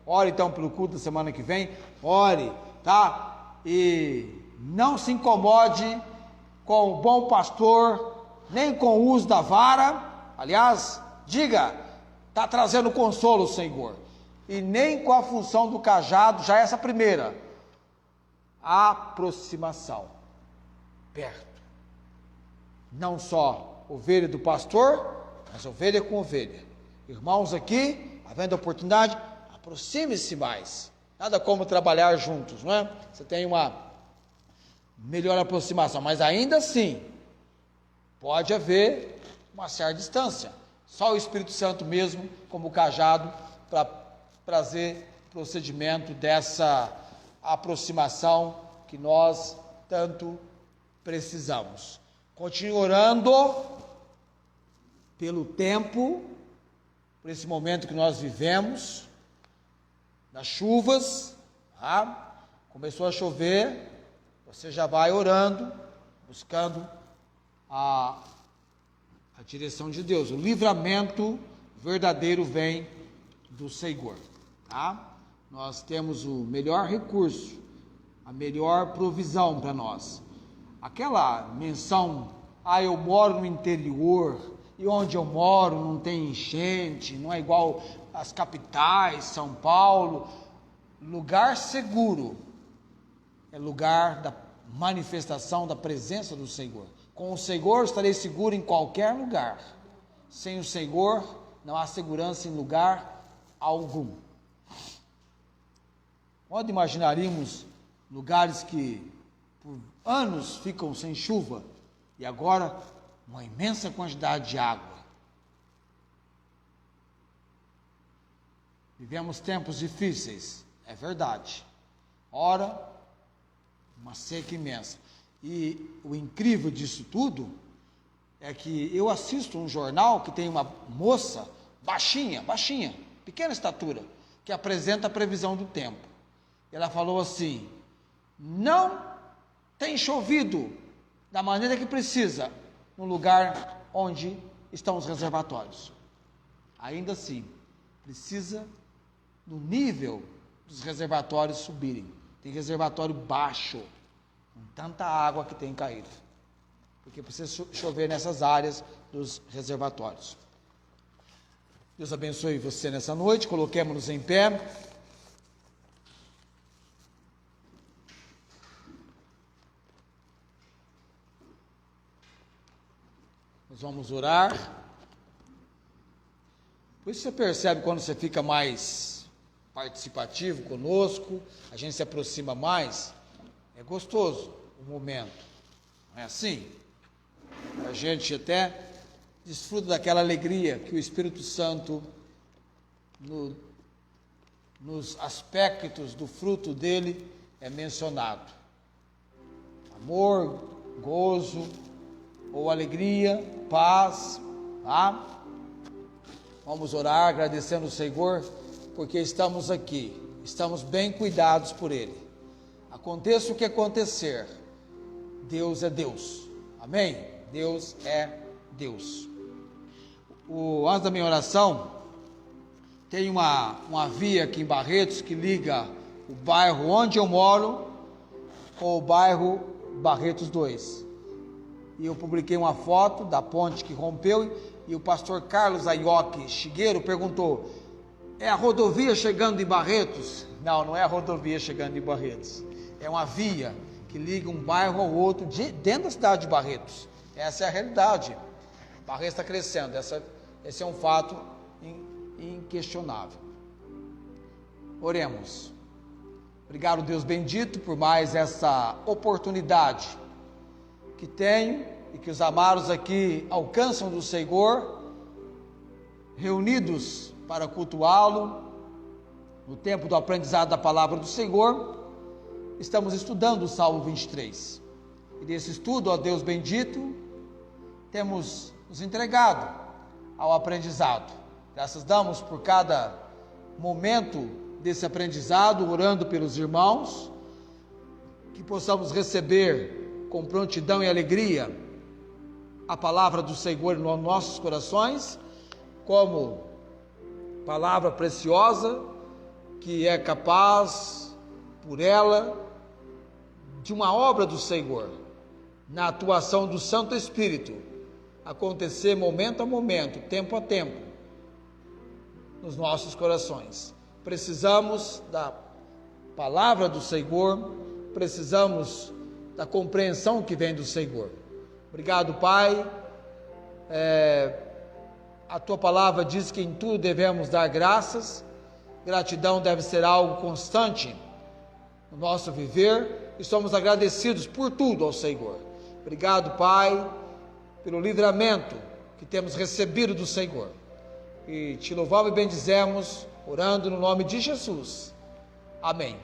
ore então pelo culto da semana que vem, ore, tá? E não se incomode com o bom pastor, nem com o uso da vara, aliás, diga, está trazendo consolo, Senhor. e nem com a função do cajado, já essa primeira, aproximação, perto. Não só ovelha do pastor, mas ovelha com ovelha. Irmãos aqui, havendo oportunidade, aproxime-se mais. Nada como trabalhar juntos, não é? Você tem uma melhor aproximação, mas ainda assim, pode haver uma certa distância. Só o Espírito Santo mesmo, como cajado, para trazer procedimento dessa aproximação que nós tanto precisamos. Continue orando pelo tempo, por esse momento que nós vivemos, das chuvas, tá? Começou a chover, você já vai orando, buscando a direção de Deus. O livramento verdadeiro vem do Senhor, tá? Nós temos o melhor recurso, a melhor provisão para nós. Aquela menção, eu moro no interior, e onde eu moro não tem enchente, não é igual às capitais, São Paulo. Lugar seguro é lugar da manifestação da presença do Senhor. Com o Senhor estarei seguro em qualquer lugar. Sem o Senhor não há segurança em lugar algum. Onde imaginaríamos lugares que por anos ficam sem chuva e agora uma imensa quantidade de água. Vivemos tempos difíceis, é verdade. Ora, uma seca imensa. E o incrível disso tudo é que eu assisto um jornal que tem uma moça baixinha, pequena estatura, que apresenta a previsão do tempo. Ela falou assim: não tem chovido da maneira que precisa no lugar onde estão os reservatórios. Ainda assim, precisa no nível dos reservatórios subirem. Tem reservatório baixo, com tanta água que tem caído, porque precisa chover nessas áreas dos reservatórios. Deus abençoe você nessa noite. Coloquemos-nos em pé. Nós vamos orar. Por isso você percebe quando você fica mais participativo conosco, a gente se aproxima mais, é gostoso o momento, não é assim? A gente até desfruta daquela alegria que o Espírito Santo, nos aspectos do fruto dele, é mencionado. Amor, gozo, ou alegria, paz, tá? Vamos orar agradecendo o Senhor, porque estamos aqui, estamos bem cuidados por Ele. Aconteça o que acontecer, Deus é Deus, amém? Deus é Deus. Antes da minha oração, tem uma via aqui em Barretos que liga o bairro onde eu moro com o bairro Barretos 2. E eu publiquei uma foto da ponte que rompeu, e o pastor Carlos Aioki Shigueiro perguntou: é a rodovia chegando em Barretos? Não, não é a rodovia chegando em Barretos, é uma via que liga um bairro ao outro dentro da cidade de Barretos. Essa é a realidade. Barretos está crescendo, esse é um fato inquestionável. Oremos. Obrigado, Deus bendito, por mais essa oportunidade que tenho e que os amados aqui alcançam do Senhor, reunidos para cultuá-lo, no tempo do aprendizado da palavra do Senhor. Estamos estudando o Salmo 23, e nesse estudo, ó Deus bendito, temos nos entregado ao aprendizado. Graças damos por cada momento desse aprendizado, orando pelos irmãos, que possamos receber com prontidão e alegria a palavra do Senhor nos nossos corações, como palavra preciosa, que é capaz, por ela, de uma obra do Senhor, na atuação do Santo Espírito, acontecer momento a momento, tempo a tempo, nos nossos corações. precisamos da palavra do Senhor, precisamos da compreensão que vem do Senhor. Obrigado, Pai. A tua palavra diz que em tudo devemos dar graças. Gratidão deve ser algo constante no nosso viver, e somos agradecidos por tudo ao Senhor. Obrigado, Pai, pelo livramento que temos recebido do Senhor. E te louvamos e bendizemos, orando no nome de Jesus. Amém.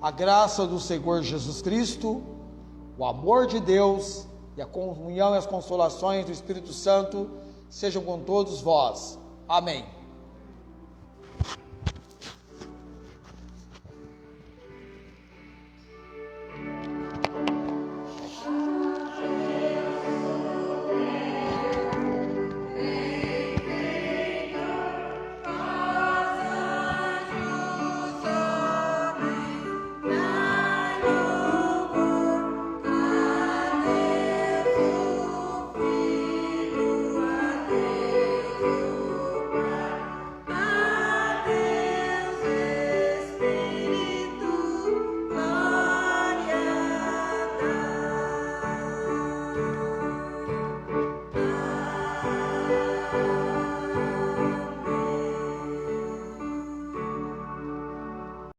A graça do Senhor Jesus Cristo, o amor de Deus e a comunhão e as consolações do Espírito Santo sejam com todos vós. Amém.